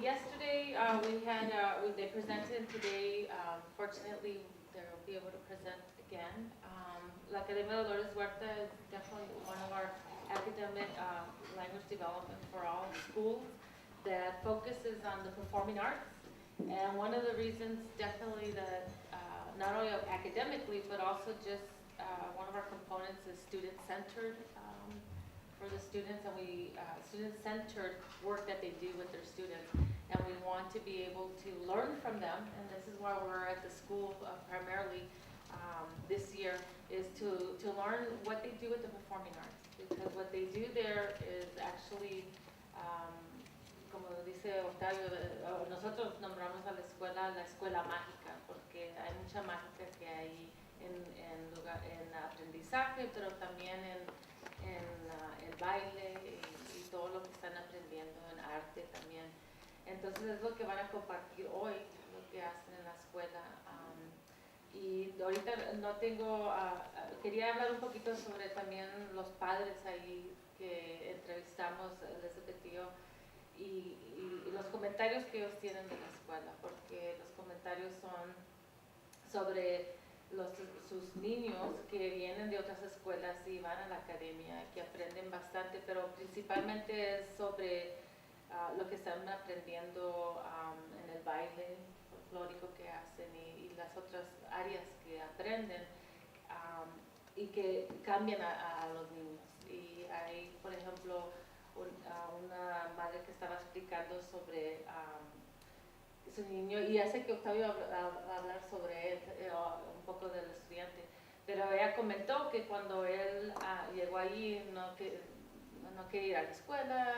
Yesterday, they presented today. Fortunately, they'll be able to present again. La Academia Dolores Huerta is definitely one of our academic language development for all schools that focuses on the performing arts. And one of the reasons definitely that not only academically, but also just one of our components is student-centered for the students, and we student-centered work that they do with their students, and we want to be able to learn from them, and this is why we're at the school primarily this year, is to learn what they do with the performing arts, because what they do there is actually como dice Octavio, nosotros nombramos a la escuela mágica, porque hay mucha mágica que hay en aprendizaje, pero también en el baile y todo lo que están aprendiendo en arte también. Entonces es lo que van a compartir hoy, lo que hacen en la escuela. Y ahorita no tengo, quería hablar un poquito sobre también los padres ahí que entrevistamos, les repetí, y los comentarios que ellos tienen de la escuela, porque los comentarios son sobre sus niños que vienen de otras escuelas y van a la academia, que aprenden bastante, pero principalmente es sobre lo que están aprendiendo en el baile folclórico que hacen y las otras áreas que aprenden y que cambian a los niños. Y hay, por ejemplo, una madre que estaba explicando sobre su niño, y hace que Octavio hablar sobre él, un poco del estudiante, pero ella comentó que cuando él llegó allí no quería ir a la escuela,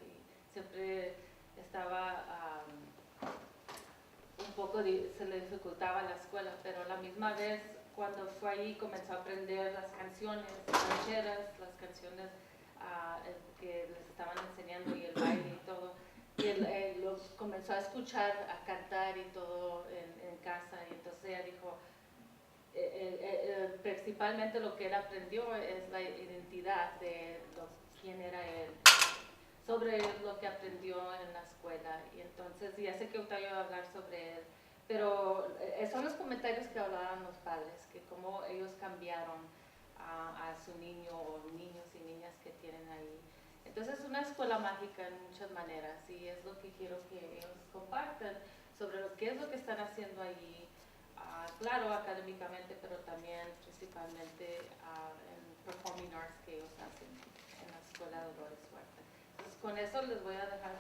y siempre estaba un poco, se le dificultaba la escuela, pero a la misma vez cuando fue allí comenzó a aprender las canciones rancheras, las canciones que les estaban enseñando y el baile y todo, y él los comenzó a escuchar, a cantar y todo en casa, y entonces ella dijo, principalmente lo que él aprendió es la identidad de quién era él, sobre lo que aprendió en la escuela, y entonces ya sé que Octavio va a hablar sobre él, pero son los comentarios que hablaban los padres, que cómo ellos cambiaron a su niño o niños y niñas que tienen ahí. Entonces es una escuela mágica en muchas maneras, y es lo que quiero que ellos compartan sobre qué es lo que están haciendo allí, claro, académicamente, pero también principalmente en performing arts que ellos hacen en la escuela Dolores Huerta. Entonces con eso les voy a dejar a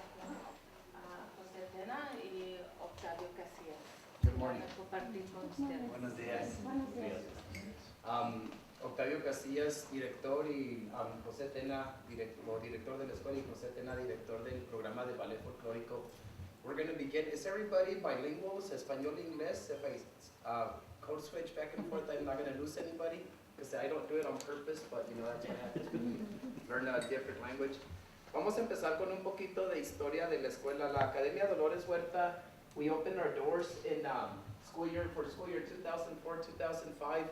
José Tena y Octavio Casillas. Good morning. Para compartir con ustedes. Buenos días. Buenos días. Octavio Casillas, director, y José Tena, director de la escuela, y José Tena, director del programa de ballet folclórico. We're going to begin. Is everybody bilingual? Español, inglés? If I code switch back and forth, I'm not going to lose anybody, because I don't do it on purpose, but you know, that's what happens. Learn a different language. Vamos a empezar con un poquito de historia de la escuela. La Academia Dolores Huerta, we opened our doors in school year 2004-2005.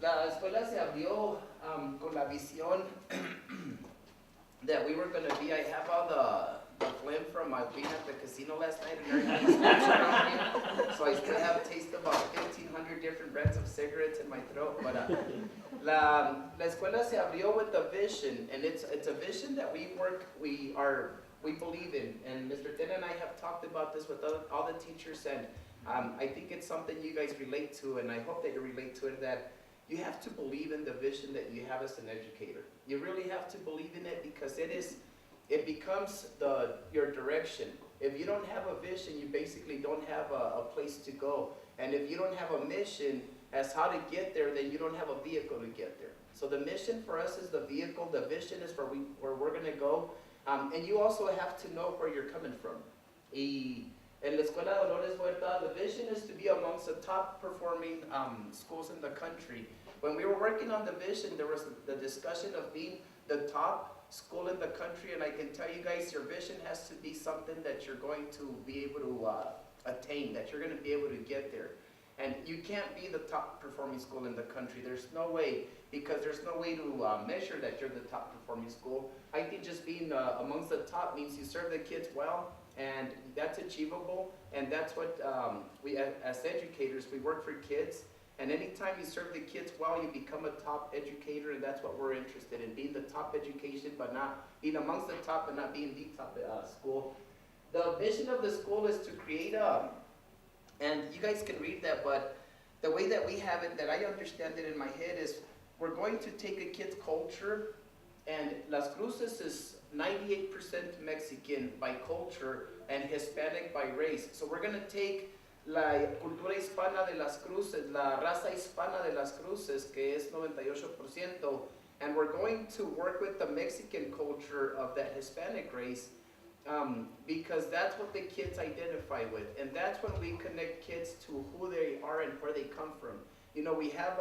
La escuela se abrió con la visión that we were going to be, I have all the phlegm from being at the casino last night and everything, so I still have taste about 1,500 different brands of cigarettes in my throat, but la escuela se abrió with a vision, and it's a vision that we believe in, and Mr. Tena and I have talked about this with all the teachers, and I think it's something you guys relate to, and I hope that you relate to it, that you have to believe in the vision that you have as an educator. You really have to believe in it, because it becomes your direction. If you don't have a vision, you basically don't have a place to go. And if you don't have a mission as how to get there, then you don't have a vehicle to get there. So the mission for us is the vehicle, the vision is where we're going to go. And you also have to know where you're coming from. En la Escuela Dolores Huerta, the vision is to be amongst the top performing schools in the country. When we were working on the vision, there was the discussion of being the top school in the country, and I can tell you guys, your vision has to be something that you're going to be able to attain, that you're going to be able to get there. And you can't be the top performing school in the country. There's no way, because there's no way to measure that you're the top performing school. I think just being amongst the top means you serve the kids well, and that's achievable. And that's what we, as educators, we work for kids. And anytime you serve the kids well, you become a top educator, and that's what we're interested in, being the top education, but not being amongst the top, but not being the top school. The mission of the school is to create and you guys can read that, but the way that we have it, that I understand it in my head, is we're going to take a kid's culture, and Las Cruces is 98% Mexican by culture and Hispanic by race. So we're going to take la cultura hispana de Las Cruces, la raza hispana de Las Cruces, que es 98%, and we're going to work with the Mexican culture of that Hispanic race, because that's what the kids identify with, and that's when we connect kids to who they are and where they come from. You know, we have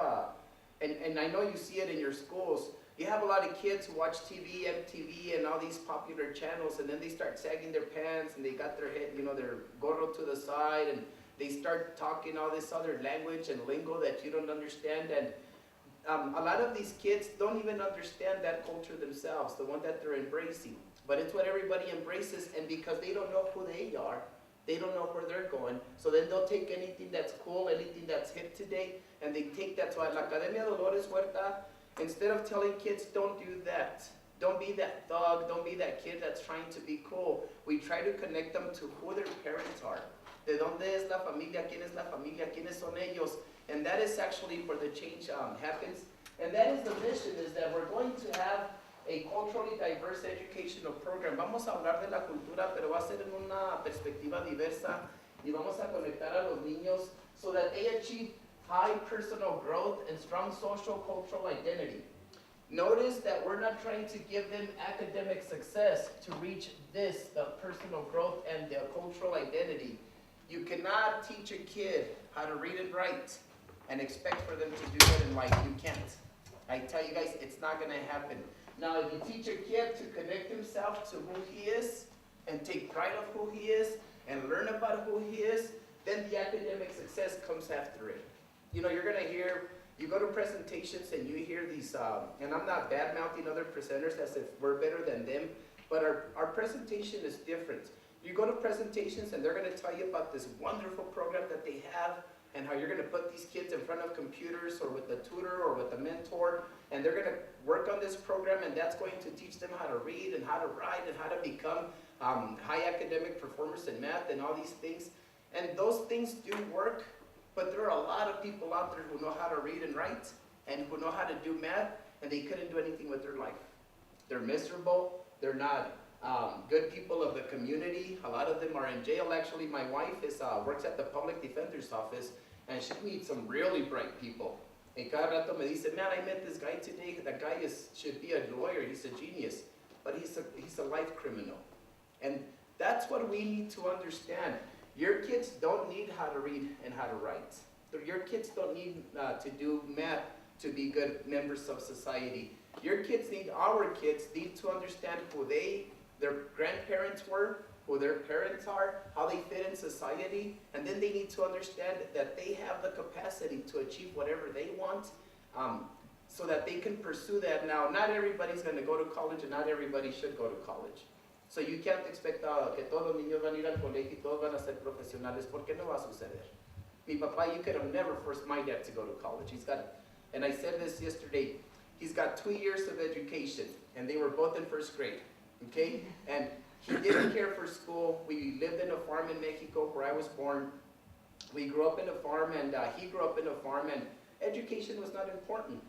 and I know you see it in your schools, you have a lot of kids who watch TV, MTV, and all these popular channels, and then they start sagging their pants, and they got their head, you know, their gorro to the side, and they start talking all this other language and lingo that you don't understand, and a lot of these kids don't even understand that culture themselves, the one that they're embracing. But it's what everybody embraces, and because they don't know who they are, they don't know where they're going, so then they'll take anything that's cool, anything that's hip today, and they take that. So at la Academia Dolores Huerta, instead of telling kids, don't do that, don't be that thug, don't be that kid that's trying to be cool, we try to connect them to who their parents are. De dónde es la familia, quién es la familia, quiénes son ellos, and that is actually where the change happens. And that is the mission, is that we're going to have a culturally diverse educational program. Vamos a hablar de la cultura, pero va a ser en una perspectiva diversa, y vamos a conectar a los niños so that they achieve high personal growth and strong social cultural identity. Notice that we're not trying to give them academic success to reach this, the personal growth and the cultural identity. You cannot teach a kid how to read and write and expect for them to do that in life. You can't. I tell you guys, it's not going to happen. Now, if you teach a kid to connect himself to who he is and take pride of who he is and learn about who he is, then the academic success comes after it. You know, you're going to hear, you go to presentations and you hear these, and I'm not bad-mouthing other presenters as if we're better than them, but our presentation is different. You go to presentations and they're going to tell you about this wonderful program that they have, and how you're going to put these kids in front of computers or with a tutor or with a mentor, and they're going to work on this program, and that's going to teach them how to read and how to write and how to become high academic performers in math and all these things. And those things do work, but there are a lot of people out there who know how to read and write and who know how to do math, and they couldn't do anything with their life. They're miserable. They're not good people of the community. A lot of them are in jail. Actually, my wife works at the public defender's office, and she meets some really bright people. And cada rato me dice, man, I met this guy today. That guy should be a lawyer. He's a genius, but he's a life criminal. And that's what we need to understand. Your kids don't need how to read and how to write. Your kids don't need to do math to be good members of society. Your kids our kids need to understand who their grandparents were, who their parents are, how they fit in society, and then they need to understand that they have the capacity to achieve whatever they want, so that they can pursue that. Now, not everybody's going to go to college, and not everybody should go to college. So you can't expect que todos los niños van a ir al colegio y todos van a ser profesionales, porque no va a suceder. Mi papá, you could have never forced my dad to go to college. And I said this yesterday, he's got 2 years of education, and they were both in first grade. Okay, and he didn't care for school. We lived in a farm in Mexico where I was born. We grew up in a farm, and he grew up in a farm, and education was not important.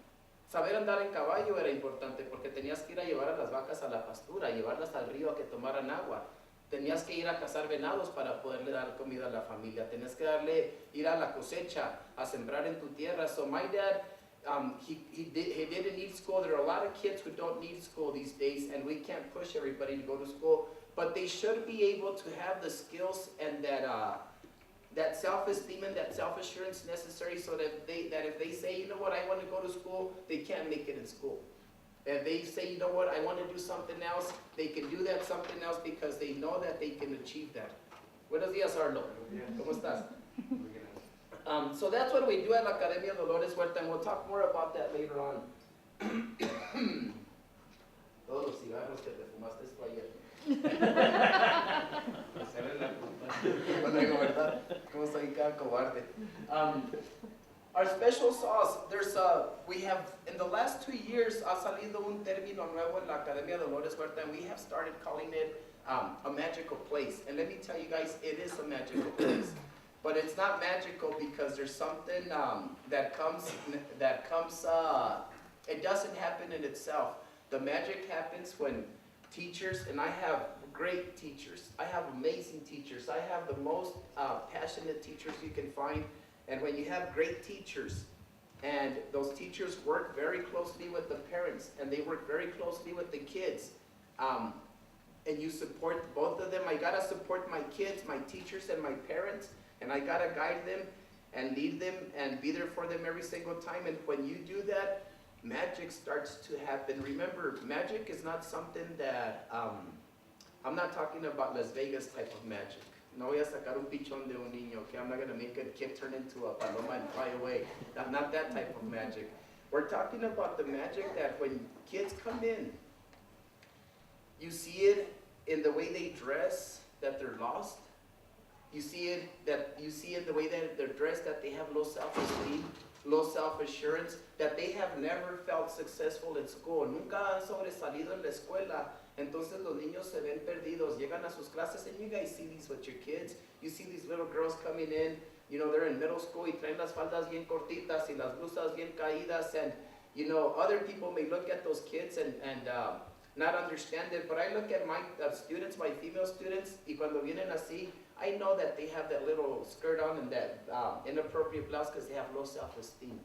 Saber andar en caballo era importante porque tenías que ir a llevar a las vacas a la pastura, llevarlas al río a que tomaran agua. Tenías que ir a cazar venados para poderle dar comida a la familia. Tenías que ir a la cosecha, a sembrar en tu tierra. So my dad, he didn't need school. There are a lot of kids who don't need school these days, and we can't push everybody to go to school. But they should be able to have the skills and that self-esteem and that self-assurance necessary, so that if they say, you know what, I want to go to school, they can't make it in school. If they say, you know what, I want to do something else, they can do that something else because they know that they can achieve that. Buenos días, Arlo. ¿Cómo estás? So that's what we do at la Academia Dolores Huerta, and we'll talk more about that later on. Todos los cigarros que te fumaste esto ayer. Se ve la culpa. Bueno, digo, ¿verdad? ¿Cómo soy cada cobarde? Our special sauce, we have, in the last 2 years, ha salido un término nuevo en la Academia Dolores Huerta, and we have started calling it a magical place. And let me tell you guys, it is a magical place. But it's not magical because there's something that comes, it doesn't happen in itself. The magic happens when teachers, and I have great teachers, I have amazing teachers, I have the most passionate teachers you can find. And when you have great teachers, and those teachers work very closely with the parents, and they work very closely with the kids, and you support both of them. I gotta support my kids, my teachers, and my parents, and I gotta guide them and lead them and be there for them every single time. And when you do that, magic starts to happen. Remember, magic is not something that, I'm not talking about Las Vegas type of magic. No voy a sacar un pichón de un niño, okay? I'm not gonna make a kid turn into a paloma and fly away. Not that type of magic. We're talking about the magic that when kids come in, you see it in the way they dress, that they're lost. You see it in the way that they're dressed, that they have low self-esteem, low self-assurance, that they have never felt successful in school. Nunca han sobresalido en la escuela. Entonces los niños se ven perdidos, llegan a sus clases, and you guys see these with your kids. You see these little girls coming in, you know, they're in middle school, y traen las faldas bien cortitas y las blusas bien caídas, and, you know, other people may look at those kids and not understand it, but I look at my students, my female students, y cuando vienen así, I know that they have that little skirt on and that inappropriate blouse because they have low self-esteem.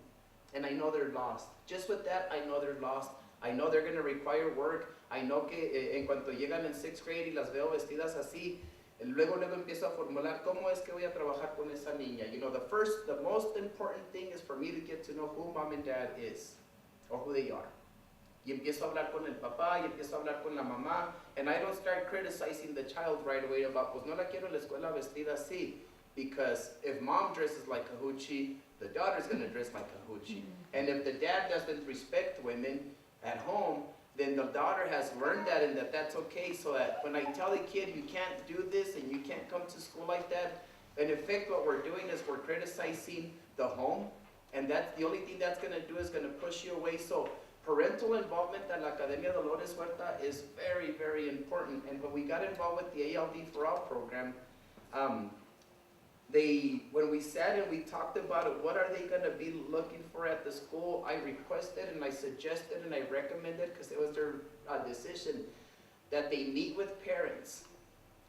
And I know they're lost. Just with that, I know they're lost. I know they're going to require work. I know que en cuanto llegan en 6th grade y las veo vestidas así, luego empiezo a formular cómo es que voy a trabajar con esa niña. You know, the most important thing is for me to get to know who mom and dad is, or who they are. Y empiezo a hablar con el papá, y empiezo a hablar con la mamá, and I don't start criticizing the child right away about, pues no la quiero en la escuela vestida así, because if mom dresses like a hoochie, the daughter's going to dress like a hoochie. And if the dad doesn't respect women at home, then the daughter has learned that and that's okay, so that when I tell the kid you can't do this and you can't come to school like that, in effect what we're doing is we're criticizing the home, and that's the only thing that's going to do is going to push you away. So parental involvement at la Academia Dolores Huerta is very, very important. And when we got involved with the ALD for All program, when we sat and we talked about it, what are they going to be looking for at the school, I requested and I suggested and I recommended, because it was their decision, that they meet with parents,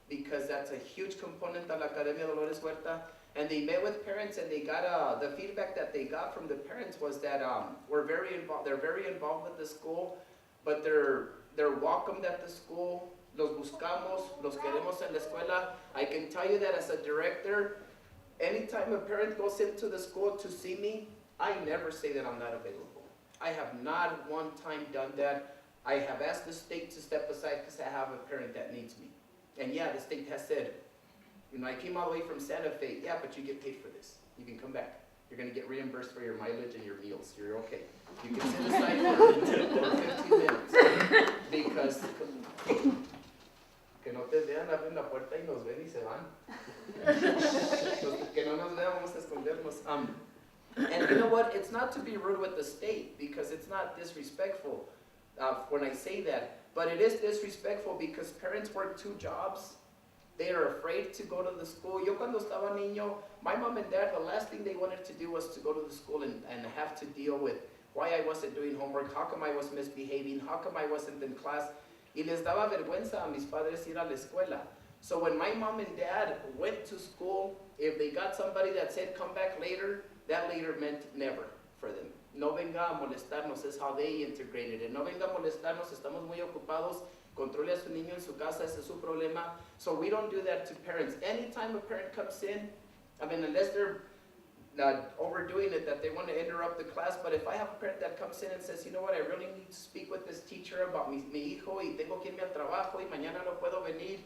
because that's a huge component of la Academia Dolores Huerta. And they met with parents, and they got the feedback that they got from the parents was that they're very involved with the school, but they're welcomed at the school. Los buscamos, los queremos en la escuela. I can tell you that as a director, anytime a parent goes into the school to see me, I never say that I'm not available. I have not one time done that. I have asked the state to step aside because I have a parent that needs me. And yeah, the state has said, you know, I came all the way from Santa Fe. Yeah, but you get paid for this. You can come back. You're going to get reimbursed for your mileage and your meals. You're okay. You can sit aside for 15 minutes. Because que no te vean, abren la puerta y nos ven y se van. Que no nos vean, vamos a escondernos. And you know what? It's not to be rude with the state, because it's not disrespectful when I say that. But it is disrespectful because parents work 2 jobs. They are afraid to go to the school. Yo cuando estaba niño, my mom and dad, the last thing they wanted to do was to go to the school and have to deal with why I wasn't doing homework, how come I was misbehaving, how come I wasn't in class. Y les daba vergüenza a mis padres ir a la escuela. So when my mom and dad went to school, if they got somebody that said come back later, that later meant never for them. No venga a molestarnos, is how they integrated it. No venga a molestarnos, estamos muy ocupados. Controle a su niño en su casa, ese es su problema. So we don't do that to parents. Anytime a parent comes in, I mean, unless they're overdoing it, that they want to interrupt the class, but if I have a parent that comes in and says, you know what, I really need to speak with this teacher about mi hijo, y tengo que irme al trabajo, y mañana no puedo venir,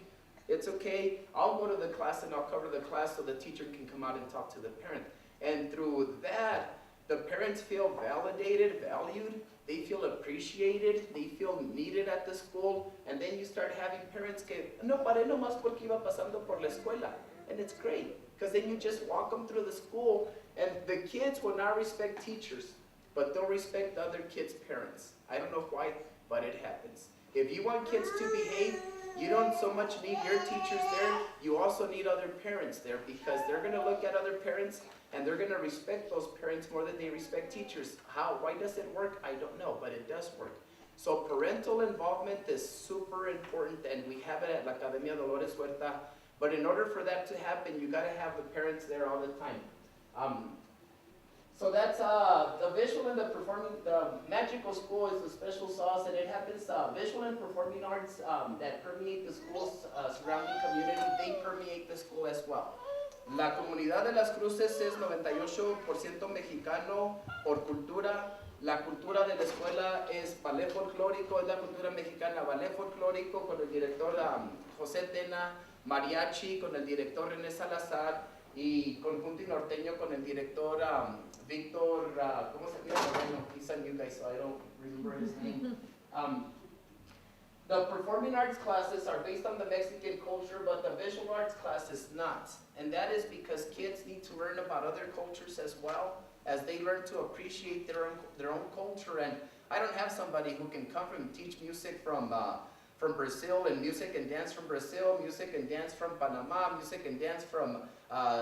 it's okay. I'll go to the class and I'll cover the class so the teacher can come out and talk to the parent. And through that, the parents feel validated, valued, they feel appreciated, they feel needed at the school, and then you start having parents que, no paré nomás porque iba pasando por la escuela. And it's great, because then you just walk them through the school, and the kids will not respect teachers, but they'll respect other kids' parents. I don't know why, but it happens. If you want kids to behave, you don't so much need your teachers there, you also need other parents there, because they're going to look at other parents and they're going to respect those parents more than they respect teachers. How? Why does it work? I don't know, but it does work. So parental involvement is super important, and we have it at la Academia Dolores Huerta. But in order for that to happen, you got to have the parents there all the time. So that's the visual and the performing. The magical school is the special sauce, and it happens. Visual and performing arts that permeate the school's surrounding community, they permeate the school as well. La comunidad de las Cruces es 98% mexicano por cultura. La cultura de la escuela es ballet folclórico, es la cultura mexicana, ballet folclórico con el director José Tena, mariachi con el director René Salazar y conjunto y norteño con el director Víctor, ¿cómo se llama? He's on you guys, so I don't remember his name. The performing arts classes are based on the Mexican culture, but the visual arts class is not. And that is because kids need to learn about other cultures as well, as they learn to appreciate their own culture. And I don't have somebody who can come and teach music from Brazil, and music and dance from Brazil, music and dance from Panama, music and dance from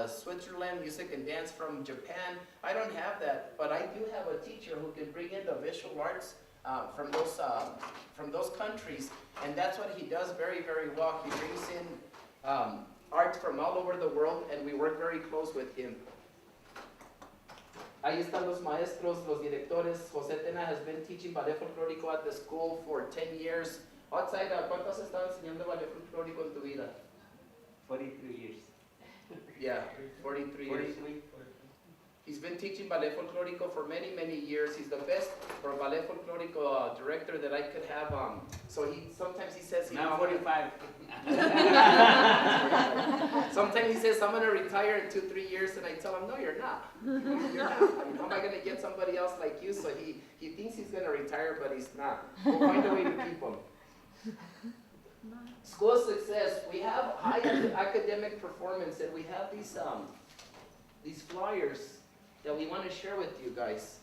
Switzerland, music and dance from Japan. I don't have that, but I do have a teacher who can bring in the visual arts from those countries, and that's what he does very, very well. He brings in art from all over the world, and we work very close with him. Ahí están los maestros, los directores. José Tena has been teaching ballet folclórico at the school for 10 years. Outside, ¿cuánto has estado enseñando ballet folclórico en tu vida? 43 years. Yeah, 43 years. He's been teaching ballet folclórico for many, many years. He's the best for ballet folclórico director that I could have. So sometimes he says, Now 45. Sometimes he says, I'm going to retire in 2-3 years, and I tell him, no, you're not. You're not. I mean, how am I going to get somebody else like you? So he thinks he's going to retire, but he's not. We'll find a way to keep him. School success. We have high academic performance, and we have these flyers that we want to share with you guys.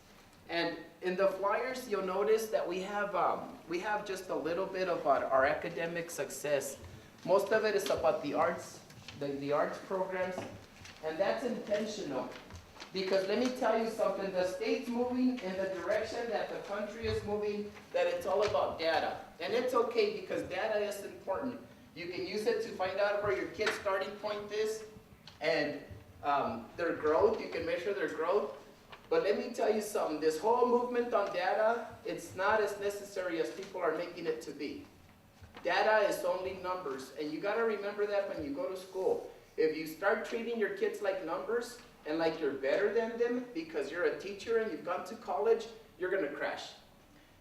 And in the flyers, you'll notice that we have just a little bit about our academic success. Most of it is about the arts, the arts programs, and that's intentional. Because let me tell you something, the state's moving in the direction that the country is moving, that it's all about data. And it's okay, because data is important. You can use it to find out where your kid's starting point is, and their growth, you can measure their growth. But let me tell you something, this whole movement on data, it's not as necessary as people are making it to be. Data is only numbers, and you gotta remember that when you go to school. If you start treating your kids like numbers, and like you're better than them because you're a teacher and you've gone to college, you're gonna crash.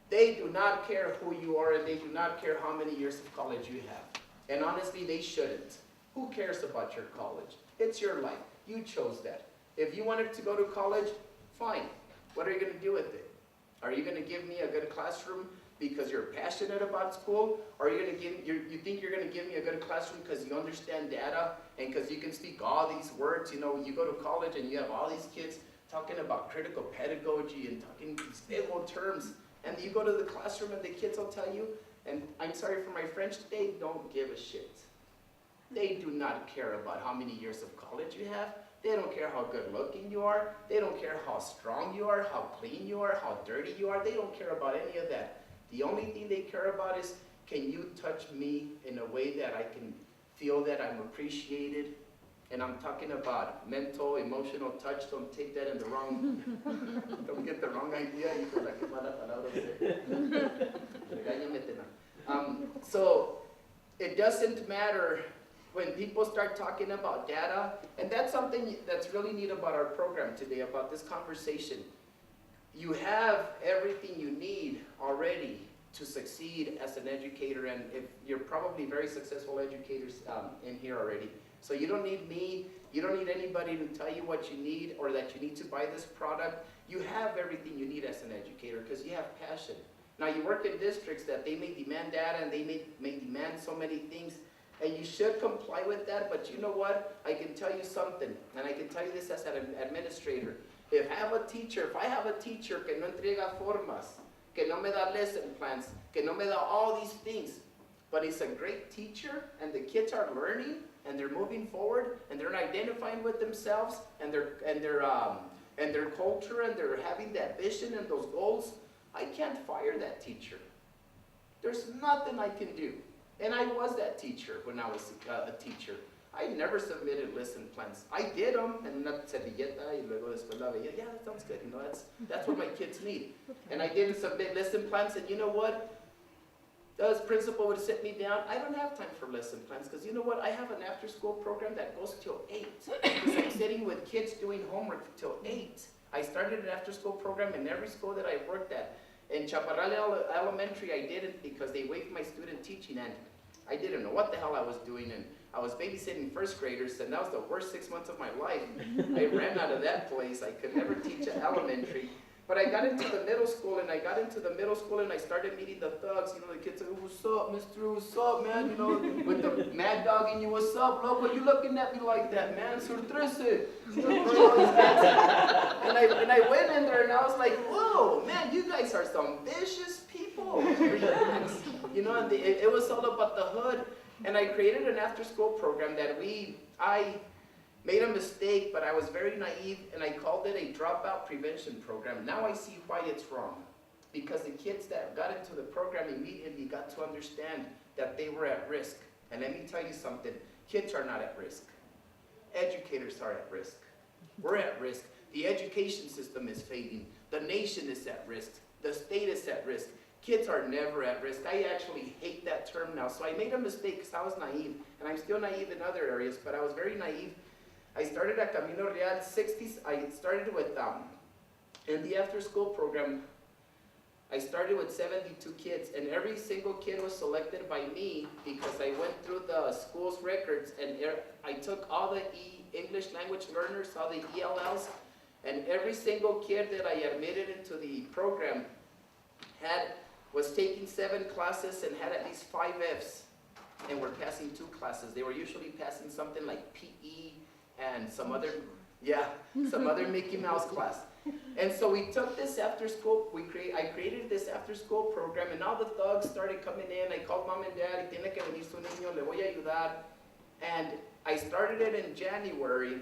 They do not care who you are, and they do not care how many years of college you have. And honestly, they shouldn't. Who cares about your college? It's your life. You chose that. If you wanted to go to college, fine. What are you going to do with it? Are you going to give me a good classroom because you're passionate about school? Or are you going to you think you're going to give me a good classroom because you understand data and because you can speak all these words? You know, you go to college and you have all these kids talking about critical pedagogy and talking these big old terms. And you go to the classroom and the kids will tell you, and I'm sorry for my French, they don't give a shit. They do not care about how many years of college you have. They don't care how good looking you are. They don't care how strong you are, how clean you are, how dirty you are. They don't care about any of that. The only thing they care about is, can you touch me in a way that I can feel that I'm appreciated? And I'm talking about mental, emotional touch. Don't take that in the wrong, don't get the wrong idea. So it doesn't matter when people start talking about data, and that's something that's really neat about our program today, about this conversation. You have everything you need already to succeed as an educator, and if you're probably very successful educators in here already. So you don't need me, You don't need anybody to tell you what you need or that you need to buy this product. You have everything you need as an educator because you have passion. Now you work in districts that they may demand data and they may demand so many things, and you should comply with that, but you know what? I can tell you something, and I can tell you this as an administrator. If I have a teacher que no entrega formas, que no me da lesson plans, que no me da all these things, but he's a great teacher and the kids are learning and they're moving forward and they're identifying with themselves and their culture and they're having that vision and those goals, I can't fire that teacher. There's nothing I can do. And I was that teacher when I was a teacher. I never submitted lesson plans. I did them, and una servilleta, y luego después la veía, yeah, that sounds good, you know, that's what my kids need. And I didn't submit lesson plans, and you know what? The principal would sit me down. I don't have time for lesson plans, because you know what? I have an after-school program that goes till 8. Because I'm sitting with kids doing homework till 8. I started an after-school program in every school that I worked at. In Chaparral Elementary, I didn't because they waived my student teaching, and I didn't know what the hell I was doing, and I was babysitting first graders, and that was the worst 6 months of my life. I ran out of that place. I could never teach at elementary. But I got into the middle school, and I started meeting the thugs. You know, the kids say, what's up, mister? What's up, man? You know, with the mad dog in you, what's up, loco? You looking at me like that, man? Sur 13. And I went in there, and I was like, whoa, man, you guys are some vicious people. You know, and it was all about the hood. And I created an after-school program that I made a mistake, but I was very naive, and I called it a dropout prevention program. Now I see why it's wrong. Because the kids that got into the program immediately got to understand that they were at risk. And let me tell you something, kids are not at risk. Educators are at risk. We're at risk. The education system is fading. The nation is at risk. The state is at risk. Kids are never at risk. I actually hate that term now. So I made a mistake because I was naive, and I'm still naive in other areas, but I was very naive. I started at Camino Real 60s. I started with, in the after-school program, I started with 72 kids, and every single kid was selected by me because I went through the school's records, and I took all the English language learners, all the ELLs, and every single kid that I admitted into the program was taking 7 classes and had at least 5 Fs, and were passing 2 classes. They were usually passing something like PE and some other Mickey Mouse class. And so we took this after school, I created this after school program, and all the thugs started coming in. I called mom and dad, tiene que venir su niño, le voy a ayudar. And I started it in January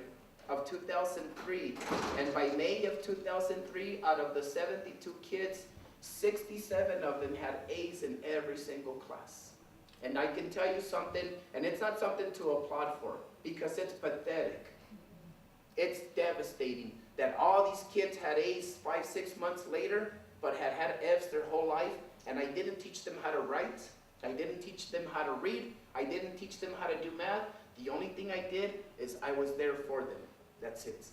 of 2003, and by May of 2003, out of the 72 kids, 67 of them had A's in every single class. And I can tell you something, and it's not something to applaud for, because it's pathetic. It's devastating that all these kids had A's 5-6 months later, but had F's their whole life, and I didn't teach them how to write, I didn't teach them how to read, I didn't teach them how to do math. The only thing I did is I was there for them. That's it.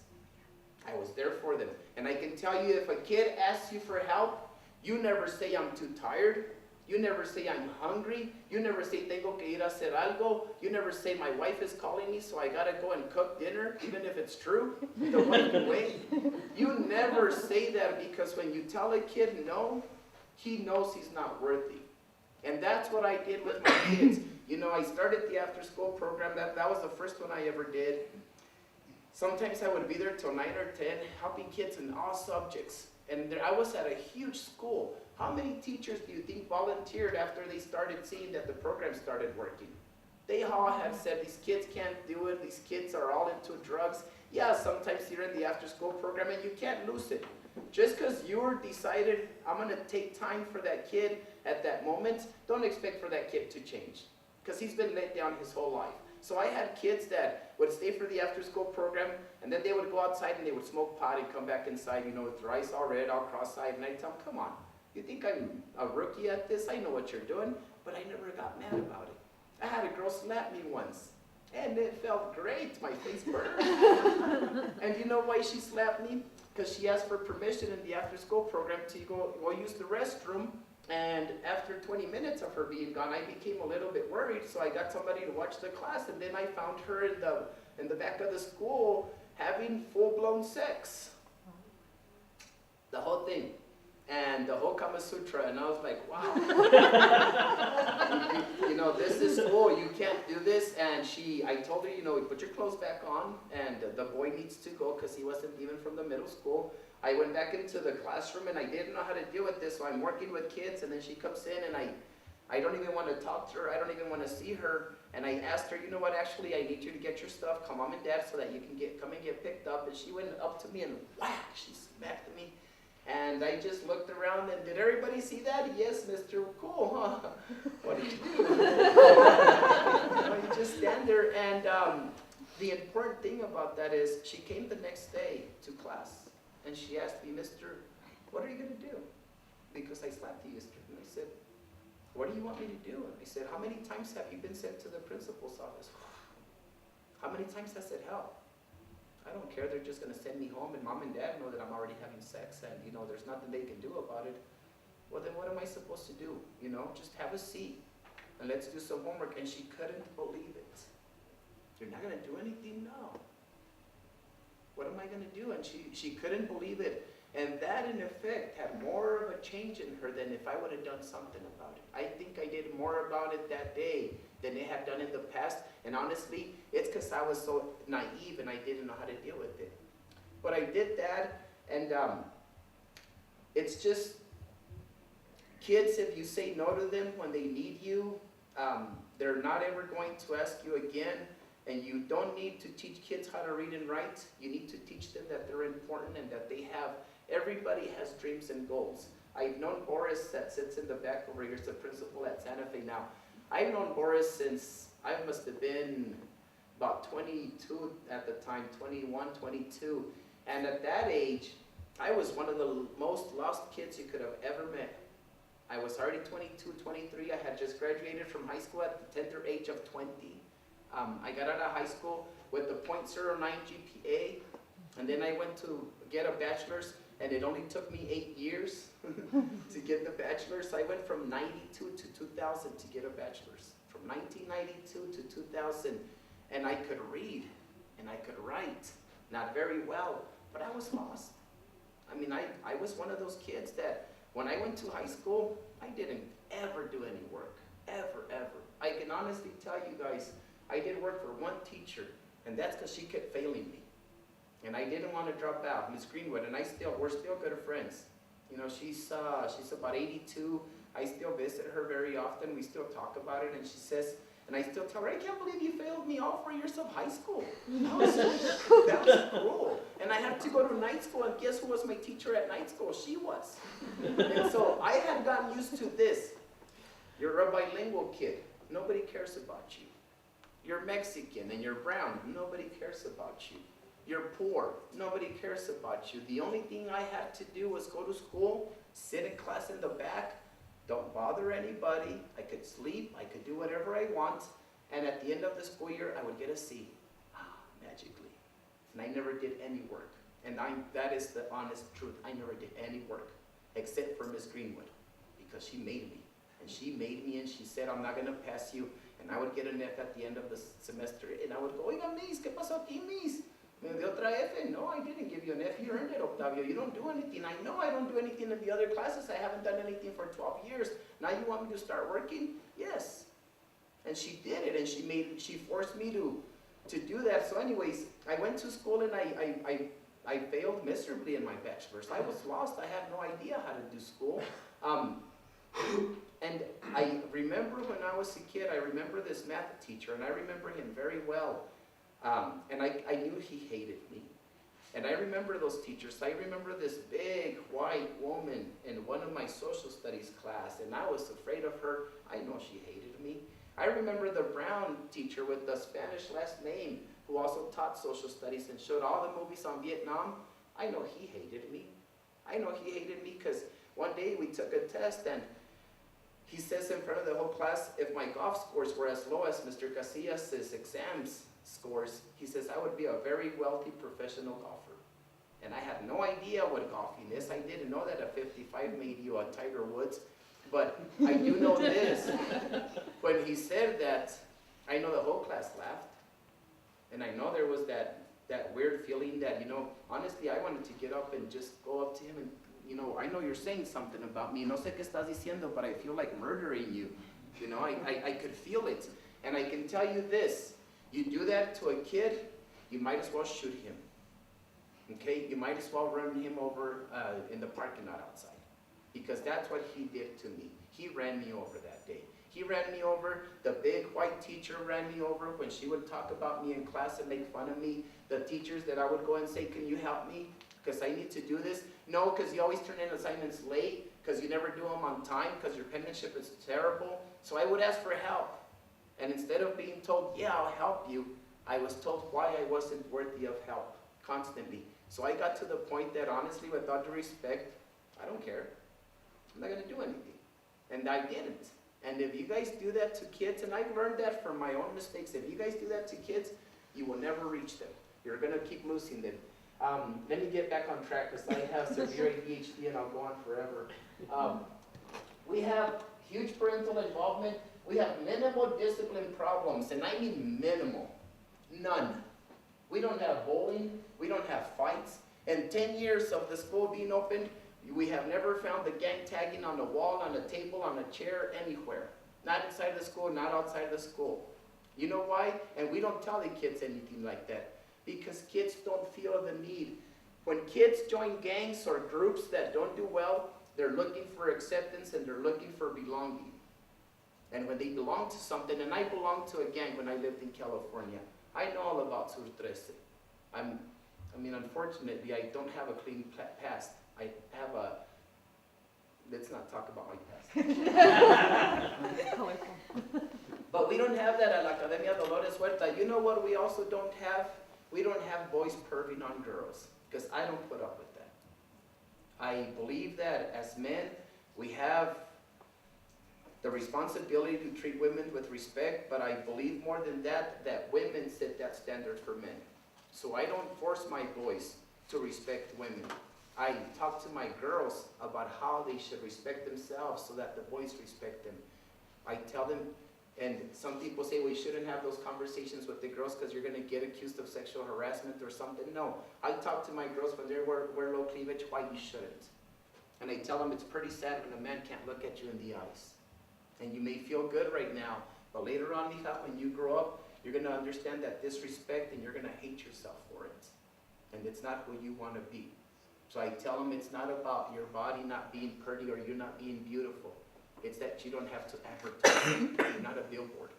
I was there for them. And I can tell you, if a kid asks you for help, you never say, I'm too tired. You never say, I'm hungry. You never say, tengo que ir a hacer algo. You never say, my wife is calling me, so I gotta go and cook dinner, even if it's true. The wife can wait. You never say that, because when you tell a kid no, he knows he's not worthy. And that's what I did with my kids. You know, I started the after-school program. That was the first one I ever did. Sometimes I would be there till 9 or 10, helping kids in all subjects. And I was at a huge school. How many teachers do you think volunteered after they started seeing that the program started working? They all have said, these kids can't do it, these kids are all into drugs. Yeah, sometimes you're in the after-school program and you can't lose it. Just because you're decided, I'm going to take time for that kid at that moment, don't expect for that kid to change, because he's been let down his whole life. So I had kids that would stay for the after-school program, and then they would go outside and they would smoke pot and come back inside, you know, with their eyes all red, all cross-eyed, and I'd tell them, come on, you think I'm a rookie at this? I know what you're doing, but I never got mad about it. I had a girl slap me once, and it felt great. My face burned. And you know why she slapped me? Because she asked for permission in the after-school program to go use the restroom. And after 20 minutes of her being gone, I became a little bit worried, so I got somebody to watch the class, and then I found her in the back of the school having full-blown sex. The whole thing. And the whole Kama Sutra, and I was like, wow. You know, this is cool, you can't do this. And I told her, you know, put your clothes back on, and the boy needs to go because he wasn't even from the middle school. I went back into the classroom, and I didn't know how to deal with this, so I'm working with kids, and then she comes in, and I don't even want to talk to her, I don't even want to see her. And I asked her, you know what, actually, I need you to get your stuff, call mom and dad so that you can come and get picked up. And she went up to me and whack, she smacked me. And I just looked around, and did everybody see that? Yes, Mr. Cool, huh? What did you do? You just stand there, and the important thing about that is she came the next day to class, and she asked me, Mister, what are you going to do? Because I slapped you yesterday. And I said, what do you want me to do? And I said, how many times have you been sent to the principal's office? How many times has it helped? I don't care, they're just going to send me home, and mom and dad know that I'm already having sex, and you know, there's nothing they can do about it. Well, then what am I supposed to do? You know, just have a seat, and let's do some homework. And she couldn't believe it. You're not going to do anything? No. What am I going to do? And she couldn't believe it. And that, in effect, had more of a change in her than if I would have done something about it. I think I did more about it that day than it had done in the past. And honestly, it's because I was so naive and I didn't know how to deal with it. But I did that, and it's just, kids, if you say no to them when they need you, they're not ever going to ask you again. And you don't need to teach kids how to read and write. You need to teach them that they're important and that everybody has dreams and goals. I've known Boris, that sits in the back over here, is the principal at Santa Fe now. I've known Boris since I must have been about 22 at the time, 21, 22. And at that age, I was one of the most lost kids you could have ever met. I was already 22, 23. I had just graduated from high school at the tender age of 20. I got out of high school with a .09 GPA, and then I went to get a bachelor's, and it only took me 8 years to get the bachelor's. I went from 92 to 2000 to get a bachelor's, from 1992 to 2000, and I could read, and I could write, not very well, but I was lost. I mean, I was one of those kids that when I went to high school, I didn't ever do any work, ever, ever. I can honestly tell you guys, I did work for one teacher, and that's because she kept failing me. And I didn't want to drop out, Miss Greenwood, and we're still good friends. You know, she's about 82. I still visit her very often. We still talk about it, and she says, and I still tell her, I can't believe you failed me all 4 years of high school. That was cruel. And I had to go to night school, and guess who was my teacher at night school? She was. And so I had gotten used to this. You're a bilingual kid. Nobody cares about you. You're Mexican and you're brown. Nobody cares about you. You're poor. Nobody cares about you. The only thing I had to do was go to school, sit in class in the back, don't bother anybody. I could sleep. I could do whatever I want. And at the end of the school year, I would get a C. Magically. And I never did any work. And that is the honest truth. I never did any work except for Miss Greenwood, because she made me. And she made me, and she said, I'm not going to pass you. And I would get an F at the end of the semester, and I would go, oiga, Miss, ¿qué pasó aquí, Miss? Me dio otra F. No, I didn't give you an F. You earned it, Octavio. You don't do anything. I know I don't do anything in the other classes. I haven't done anything for 12 years. Now you want me to start working? Yes. And she did it, and she forced me to do that. So anyways, I went to school, and I failed miserably in my bachelor's. I was lost. I had no idea how to do school. And I remember when I was a kid, I remember this math teacher, and I remember him very well. And I knew he hated me. And I remember those teachers. I remember this big white woman in one of my social studies class, and I was afraid of her. I know she hated me. I remember the brown teacher with the Spanish last name, who also taught social studies and showed all the movies on Vietnam. I know he hated me. I know he hated me because one day we took a test, and he says in front of the whole class, if my golf scores were as low as Mr. Casillas' exams scores, he says I would be a very wealthy professional golfer. And I had no idea what golfing is. I didn't know that a 55 made you a Tiger Woods. But I do know this. When he said that, I know the whole class laughed. And I know there was that weird feeling that, honestly, I wanted to get up and just go up to him and, I know you're saying something about me. No sé qué estás diciendo, but I feel like murdering you. I could feel it. And I can tell you this. You do that to a kid, you might as well shoot him. Okay? You might as well run him over in the parking lot outside. Because that's what he did to me. He ran me over that day. He ran me over. The big white teacher ran me over when she would talk about me in class and make fun of me. The teachers that I would go and say, can you help me? Because I need to do this. No, because you always turn in assignments late, because you never do them on time, because your penmanship is terrible. So I would ask for help. And instead of being told, yeah, I'll help you, I was told why I wasn't worthy of help constantly. So I got to the point that honestly, with all due respect, I don't care. I'm not going to do anything. And I didn't. And if you guys do that to kids, and I've learned that from my own mistakes, if you guys do that to kids, you will never reach them. You're going to keep losing them. Let me get back on track because I have severe ADHD and I'll go on forever. We have huge parental involvement. We have minimal discipline problems, and I mean minimal. None. We don't have bullying. We don't have fights. In 10 years of the school being opened, we have never found the gang tagging on the wall, on the table, on a chair, anywhere. Not inside the school, not outside the school. You know why? And we don't tell the kids anything like that. Because kids don't feel the need. When kids join gangs or groups that don't do well, they're looking for acceptance and they're looking for belonging. And when they belong to something, and I belonged to a gang when I lived in California, I know all about Sur 13. Unfortunately, I don't have a clean past. I have a, let's not talk about my past. But we don't have that at Academia Dolores Huerta. You know what we also don't have? We don't have boys perving on girls, because I don't put up with that. I believe that as men, we have the responsibility to treat women with respect, but I believe more than that, that women set that standard for men. So I don't force my boys to respect women. I talk to my girls about how they should respect themselves so that the boys respect them. I tell them, and some people say we shouldn't have those conversations with the girls because you're going to get accused of sexual harassment or something. No, I talk to my girls when they wear low cleavage, why you shouldn't. And I tell them it's pretty sad when a man can't look at you in the eyes. And you may feel good right now, but later on, mija, when you grow up, you're going to understand that disrespect and you're going to hate yourself for it. And it's not who you want to be. So I tell them it's not about your body not being pretty or you not being beautiful. It's that you don't have to advertise. You're not a billboard.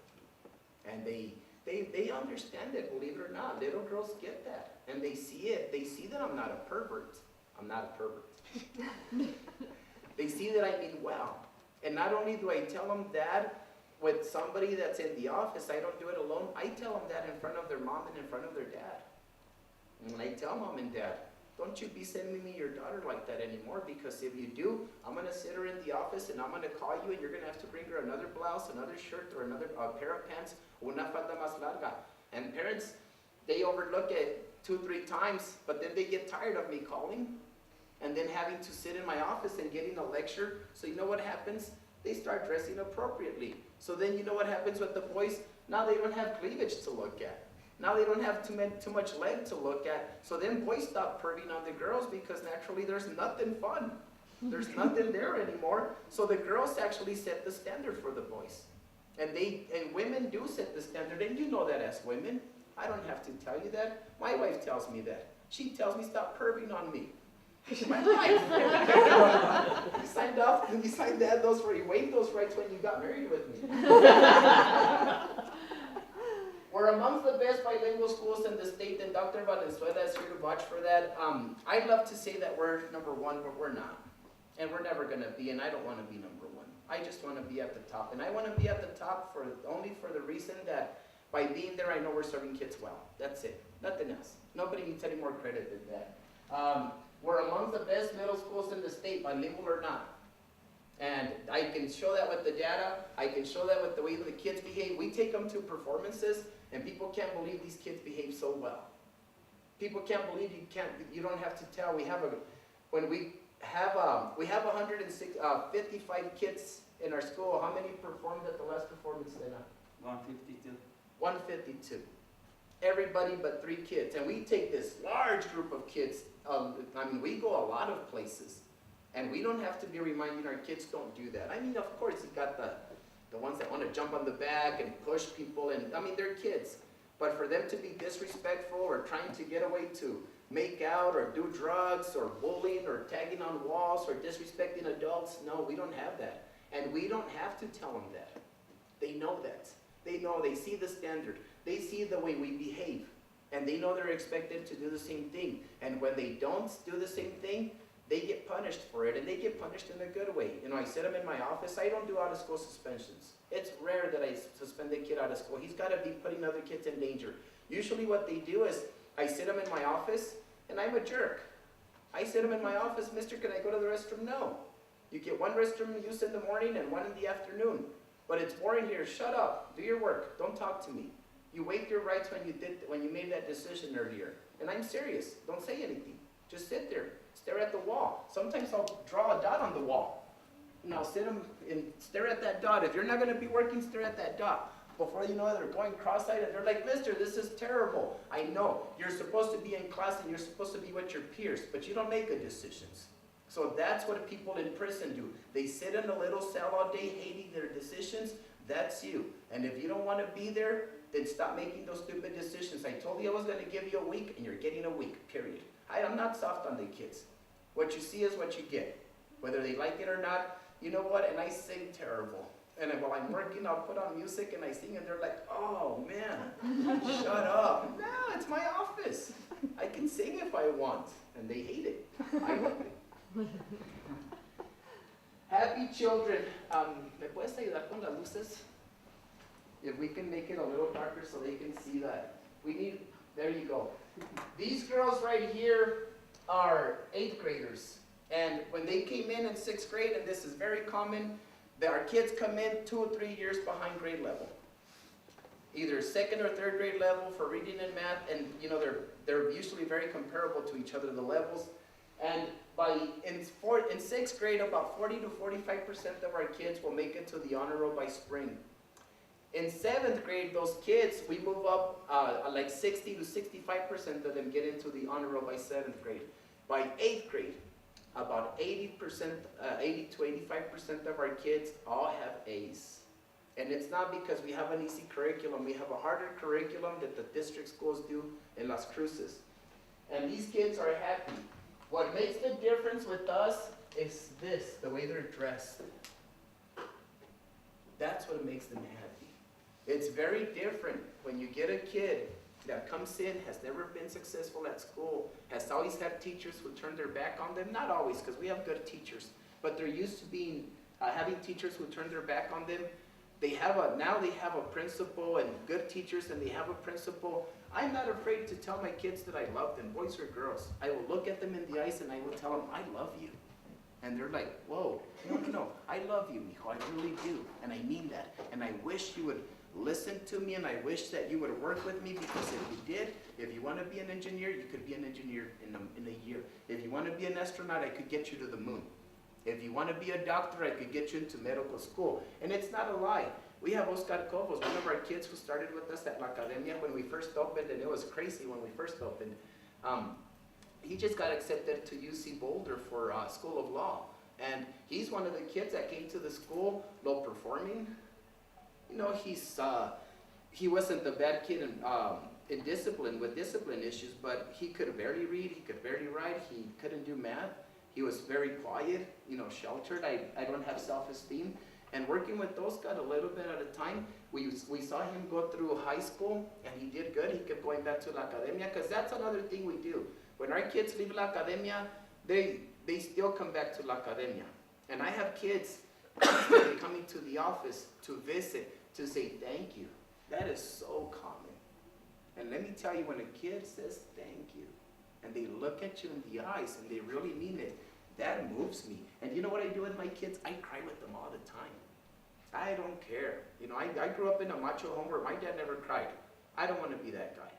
And they understand it, believe it or not. Little girls get that. And they see it. They see that I'm not a pervert. I'm not a pervert. They see that I mean well. And not only do I tell them that with somebody that's in the office, I don't do it alone. I tell them that in front of their mom and in front of their dad. And I tell mom and dad, don't you be sending me your daughter like that anymore, because if you do, I'm going to sit her in the office and I'm going to call you and you're going to have to bring her another blouse, another shirt, or another pair of pants, una falda más larga. And parents, they overlook it 2-3 times, but then they get tired of me calling and then having to sit in my office and getting a lecture. So you know what happens? They start dressing appropriately. So then you know what happens with the boys? Now they don't have cleavage to look at. Now they don't have too much leg to look at. So then boys stop perving on the girls because naturally there's nothing fun. There's nothing there anymore. So the girls actually set the standard for the boys. And women do set the standard, and you know that as women. I don't have to tell you that. My wife tells me that. She tells me stop perving on me. My wife. You signed those for you waived those rights when you got married with me. We're amongst the best bilingual schools in the state, and Dr. Valenzuela is here to watch for that. I'd love to say that we're number one, but we're not. And we're never going to be, and I don't want to be number one. I just want to be at the top. And I want to be at the top only for the reason that by being there, I know we're serving kids well. That's it. Nothing else. Nobody needs any more credit than that. We're amongst the best middle schools in the state, bilingual or not. And I can show that with the data. I can show that with the way the kids behave. We take them to performances, and people can't believe these kids behave so well. People can't believe you don't have to tell. We have 155 kids in our school. How many performed at the last performance, Lena? 152. 152. everybody but 3 kids. And we take this large group of kids. I mean, we go a lot of places. And we don't have to be reminding our kids, don't do that. I mean, of course, you got the ones that want to jump on the back and push people. And I mean, they're kids. But for them to be disrespectful or trying to get away to make out or do drugs or bullying or tagging on walls or disrespecting adults, no, we don't have that. And we don't have to tell them that. They know that. They know, they see the standard. They see the way we behave. And they know they're expected to do the same thing. And when they don't do the same thing, they get punished for it. And they get punished in a good way. You know, I sit them in my office. I don't do out-of-school suspensions. It's rare that I suspend a kid out of school. He's got to be putting other kids in danger. Usually what they do is I sit them in my office, and I'm a jerk. I sit them in my office, mister, can I go to the restroom? No. You get one restroom use in the morning and one in the afternoon. But it's boring here. Shut up. Do your work. Don't talk to me. You waive your rights when you made that decision earlier. And I'm serious. Don't say anything. Just sit there. Stare at the wall. Sometimes I'll draw a dot on the wall. And I'll sit them and stare at that dot. If you're not going to be working, stare at that dot. Before you know it, they're going cross-eyed and they're like, mister, this is terrible. I know. You're supposed to be in class and you're supposed to be with your peers, but you don't make good decisions. So that's what people in prison do. They sit in a little cell all day hating their decisions. That's you. And if you don't want to be there, then stop making those stupid decisions. I told you I was going to give you a week, and you're getting a week, period. I'm not soft on the kids. What you see is what you get. Whether they like it or not, you know what? And I sing terrible. And while I'm working, I'll put on music and I sing, and they're like, oh, man, shut up. No, it's my office. I can sing if I want. And they hate it. I love it. Happy children. ¿Me puedes ayudar con las luces? If we can make it a little darker so they can see that. We need, there you go. These girls right here are 8th graders. And when they came in 6th grade, and this is very common, our kids come in 2 or 3 years behind grade level. Either 2nd or 3rd grade level for reading and math, and you know they're usually very comparable to each other, the levels. And in 6th grade, about 40 to 45% of our kids will make it to the honor roll by spring. In 7th grade, those kids, we move up like 60 to 65% of them get into the honor roll by 7th grade. By 8th grade, about 80 to 85% of our kids all have A's. And it's not because we have an easy curriculum. We have a harder curriculum that the district schools do in Las Cruces. And these kids are happy. What makes the difference with us is this, the way they're dressed. That's what makes them happy. It's very different when you get a kid that comes in, has never been successful at school, has always had teachers who turn their back on them. Not always, because we have good teachers, but they're used to being having teachers who turn their back on them. Now they have a principal and good teachers, and they have a principal. I'm not afraid to tell my kids that I love them, boys or girls. I will look at them in the eyes and I will tell them, I love you. And they're like, whoa, no, I love you, mijo, I really do. And I mean that. And I wish you would listen to me, and I wish that you would work with me, because if you did, if you want to be an engineer, you could be an engineer in a year. If you want to be an astronaut, I could get you to the moon. If you want to be a doctor, I could get you into medical school. And it's not a lie. We have Oscar Cobos, one of our kids who started with us at La Academia when we first opened, and it was crazy when we first opened. He just got accepted to UC Boulder for School of Law. And he's one of the kids that came to the school low performing. You know, he wasn't the bad kid in discipline, with discipline issues, but he could barely read, he could barely write, he couldn't do math. He was very quiet, you know, sheltered. I don't have self-esteem. And working with those guys a little bit at a time, we saw him go through high school, and he did good. He kept going back to La Academia, because that's another thing we do. When our kids leave La Academia, they still come back to La Academia. And I have kids coming to the office to visit, to say thank you. That is so common. And let me tell you, when a kid says thank you, and they look at you in the eyes, and they really mean it, that moves me. And you know what I do with my kids? I cry with them all the time. I don't care. You know, I grew up in a macho home where my dad never cried. I don't want to be that guy.